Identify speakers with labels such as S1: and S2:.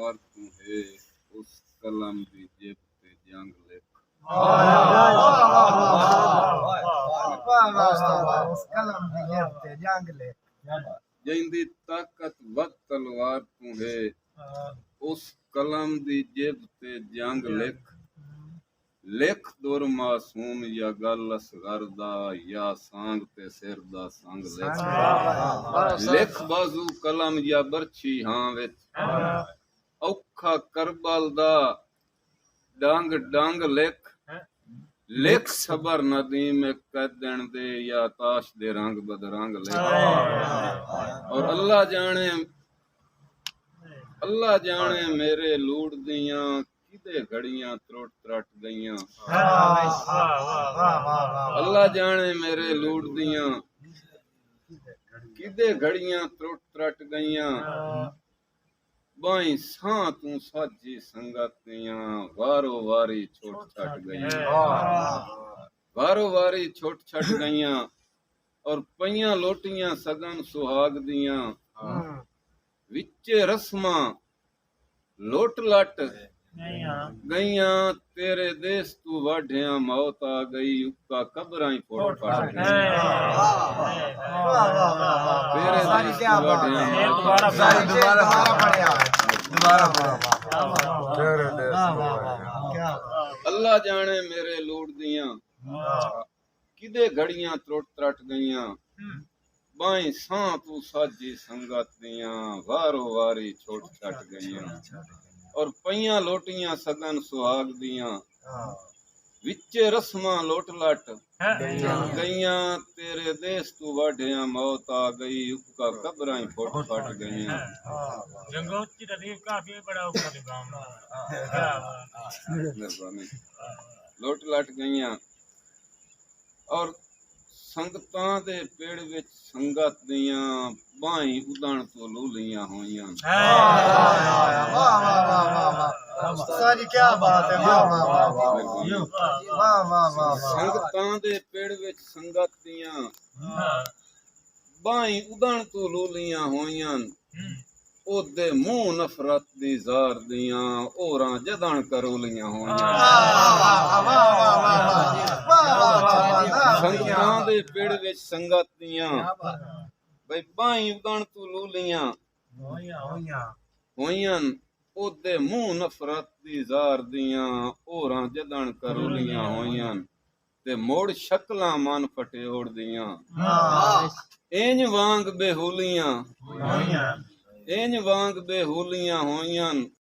S1: तलवार तू है उस कलम दी जेब ते जंग लिख जिंदी ताकत वत तलवार तू है उस कलम दी जेब ते जंग लिख लिख दुर मासूम या गल असगर दा या सांग ते सिर दा संग लिख लिख बाजू कलम या बरछी हां विच औखा करबल दा डंग डंग लिख लिख सबर नदीम एक कैदन दे या ताश दे रंग बदरंग लिख और अल्लाह जाने मेरे लूड़ दियां किदे घड़ियां त्रुट त्रट गईयां अल्लाह जाने मेरे लूड़ दियां किदे घड़ियां त्रुट त्रट गईयां बाई सां तू साजी संगत दियां वारो वारी छोट छट गईयां वारो वारी छोट छट गईयां और पईयां लोटियां सगन सुहाग दियां विचे रस्मा लोट लट गईयां तेरे देश तू वाढिया मौत आ गई उक्का कब्रां ही फोड़ पड़ गई तेरे देश तू वाढिया अल्लाह जाने मेरे लूट दियां किदे घड़ियां त्रुट त्रट गईयां बाई सां तू साजी संगत दियां वारो वारी छोट छट गईयां और पईयां लोटियां सगन सुहाग दियां विचे रस्मा लोट लट गईयां तेरे देश तू वाढिया मौत आ गई उक्का कब्रां ही फुट फट गईयां
S2: जंगोती तकलीफ काफी बड़ा ऊपर काम
S1: मेहरबानी लोट लट गईयां और संगतां दे पेड़ विच संगत दियां बाहीं उदण तो लूलियां होईयां
S3: सारी क्या बात है वाह
S1: संगतां दे पेड़ विच संगत दियां बाहीं उदण तो लूलियां होईयां ओदे मुंह नफरत दी जार दियां ओरां जदण करोलियां होईयां संगतां दे पेड़ विच संगत दियां बई बाहीं उदण तो लूलियां होईयां ओदे मुंह नफरत दी जार दियां ओरां जदण करोलियां होईयां ते मोड़ शक्लां मन फटेओड़ दियां इंज वांग बेहुलियां होईयां